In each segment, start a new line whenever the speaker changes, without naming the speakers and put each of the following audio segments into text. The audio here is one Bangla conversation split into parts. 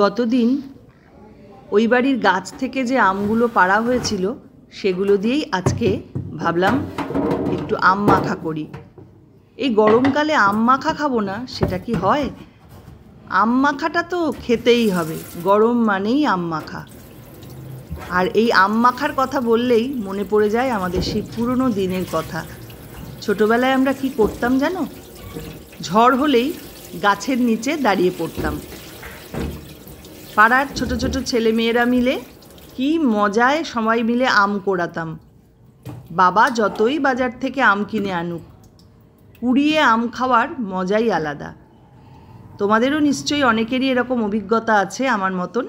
গতদিন ওই বাড়ির গাছ থেকে যে আমগুলো পাড়া হয়েছিল সেগুলো দিয়েই আজকে ভাবলাম একটু আম মাখা করি। এই গরমকালে আম মাখা খাবো না সেটা কি হয়? আম মাখাটা তো খেতেই হবে, গরম মানেই আম মাখা। আর এই আম মাখার কথা বললেই মনে পড়ে যায় আমাদের সেই পুরনো দিনের কথা। ছোটোবেলায় আমরা কি করতাম জানো? ঝড় হলেই গাছের নিচে দাঁড়িয়ে পড়তাম। পাড়ার ছোট ছোট ছেলে মেয়েরা মিলে কি মজায় সবাই মিলে আম কোড়াতাম। বাবা যতই বাজার থেকে আম কিনে আনুক, কুড়িয়ে আম খাওয়ার মজাই আলাদা। তোমাদেরও নিশ্চয়ই অনেকেরই এরকম অভিজ্ঞতা আছে আমার মতন।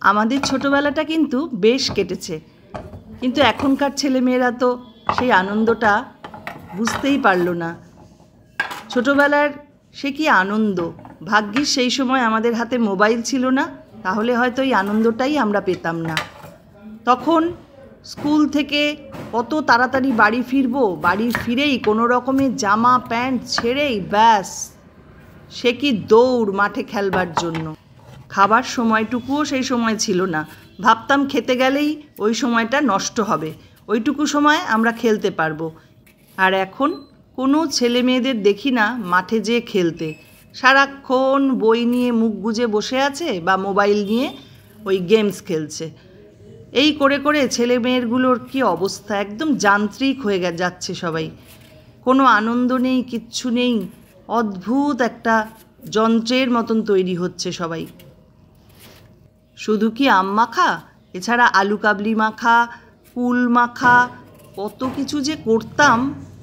আমাদের ছোটোবেলাটা কিন্তু বেশ কেটেছে, কিন্তু এখনকার ছেলেমেয়েরা তো সেই আনন্দটা বুঝতেই পারলো না। ছোটোবেলার সে কি আনন্দ! ভাগ্যিস সেই সময় আমাদের হাতে মোবাইল ছিল না, তাহলে হয়তো এই আনন্দটাই আমরা পেতাম না। তখন স্কুল থেকে কত তাড়াতাড়ি বাড়ি ফিরবো, বাড়ি ফিরেই কোনো রকমের জামা প্যান্ট ছেড়েই ব্যাস সে কি দৌড় মাঠে খেলবার জন্য। খাবার সময়টুকুও সেই সময় ছিল না, ভাবতাম খেতে গেলেই ওই সময়টা নষ্ট হবে, ওইটুকু সময় আমরা খেলতে পারবো। আর এখন কোনো ছেলে মেয়েদের দেখি না মাঠে যেয়ে খেলতে, সারাক্ষণ বই নিয়ে মুখ গুজে বসে আছে বা মোবাইল নিয়ে ওই গেমস খেলছে। এই করে করে ছেলে মেয়েরগুলোর কী অবস্থা, একদম যান্ত্রিক হয়ে যাচ্ছে সবাই। কোনো আনন্দ নেই, কিচ্ছু নেই, অদ্ভুত একটা যন্ত্রের মতন তৈরি হচ্ছে সবাই। শুধু কি আম মাখা, এছাড়া আলু কাবলি মাখা, কুল মাখা, কত কিছু যে করতাম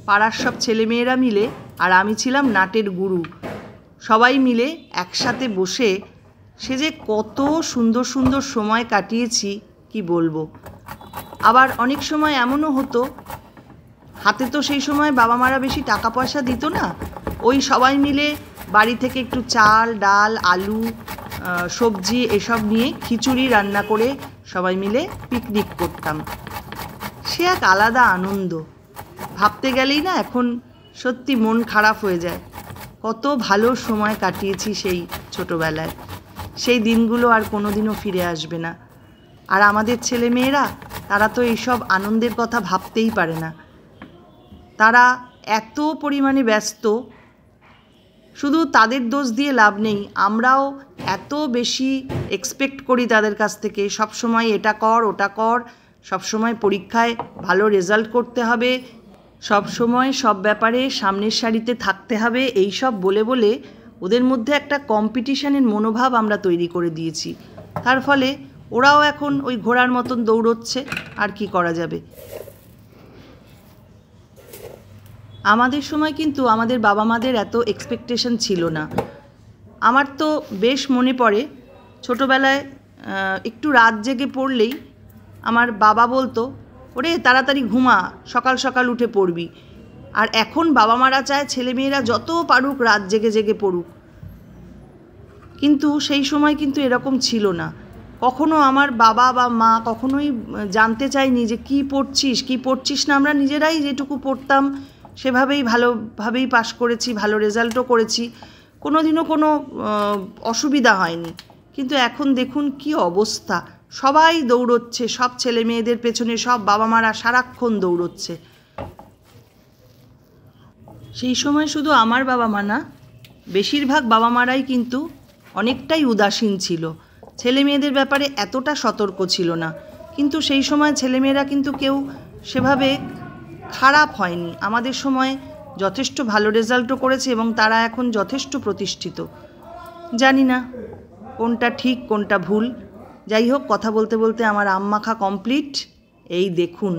পাড়ার সব ছেলেমেয়েরা মিলে। আর আমি ছিলাম নাটের গুরু। সবাই মিলে একসাথে বসে সে যে কত সুন্দর সুন্দর সময় কাটিয়েছি কি বলবো। আবার অনেক সময় এমনও হতো, হাতে তো সেই সময় বাবা মারা বেশি টাকা পয়সা দিত না, ওই সবাই মিলে বাড়ি থেকে একটু চাল ডাল আলু সবজি এসব নিয়ে খিচুড়ি রান্না করে সবাই মিলে পিকনিক করতাম। সে এক আলাদা আনন্দ, ভাবতে গেলেই না এখন সত্যি মন খারাপ হয়ে যায়। কত ভালো সময় কাটিয়েছি সেই ছোটোবেলায়, সেই দিনগুলো আর কোনো দিনও ফিরে আসবে না। আর আমাদের ছেলে মেয়েরা, তারা তো এইসব আনন্দের কথা ভাবতেই পারে না। তারা এত পরিমাণে ব্যস্ত, শুধু তাদের দোষ দিয়ে লাভ নেই। আমরাও এত বেশি এক্সপেক্ট করি তাদের কাছ থেকে, সব সময় এটা কর ওটা কর, সব সময় পরীক্ষায় ভালো রেজাল্ট করতে হবে, সব সময় সব ব্যাপারে সামনের সারিতে থাকতে হবে, এই সব বলে বলে ওদের মধ্যে একটা কম্পিটিশনের মনোভাব আমরা তৈরি করে দিয়েছি। তার ফলে ওরাও এখন ওই ঘোড়ার মতন দৌড়চ্ছে, আর কি করা যাবে। আমাদের সময় কিন্তু আমাদের বাবা মাদের এত এক্সপেকটেশন ছিল না। আমার তো বেশ মনে পড়ে, ছোটোবেলায় একটু রাত জেগে পড়লেই আমার বাবা বলতো, ওরে তাড়াতাড়ি ঘুমা, সকাল সকাল উঠে পড়বি। আর এখন বাবা মারা চায় ছেলেমেয়েরা যত পারুক রাত জেগে জেগে পড়ুক, কিন্তু সেই সময় কিন্তু এরকম ছিল না। কখনো আমার বাবা বা মা কখনোই জানতে চায়নি যে কী পড়ছিস না। আমরা নিজেরাই যেটুকু পড়তাম সেভাবেই ভালোভাবেই পাশ করেছি, ভালো রেজাল্টও করেছি, কোনো দিনও কোনো অসুবিধা হয়নি। কিন্তু এখন দেখুন কি অবস্থা, সবাই দৌড়চ্ছে, সব ছেলে মেয়েদের পেছনে সব বাবা মারা সারাক্ষণ দৌড়চ্ছে। সেই সময় শুধু আমার বাবা মা না, বেশিরভাগ বাবা মারাই কিন্তু অনেকটাই উদাসীন ছিল, ছেলে মেয়েদের ব্যাপারে এতটা সতর্ক ছিল না। কিন্তু সেই সময় ছেলেমেয়েরা কিন্তু কেউ সেভাবে খারাপ হয়নি। আমাদের সময় যথেষ্ট ভালো রেজাল্টও করেছে এবং তারা এখন যথেষ্ট প্রতিষ্ঠিত। জানি না কোনটা ঠিক কোনটা ভুল। যাই হোক, কথা বলতে বলতে আমার আম মাখা কমপ্লিট। এই দেখুন,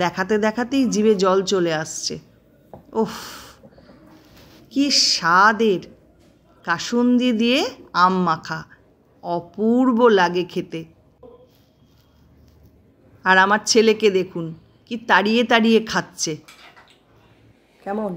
দেখাতে দেখাতেই জিভে জল চলে আসছে। ওফ, কি স্বাদের! কাসুন্দি দিয়ে আম মাখা অপূর্ব লাগে খেতে। আর আমার ছেলেকে দেখুন কি তাড়িয়ে তাড়িয়ে খাচ্ছে। কেমন?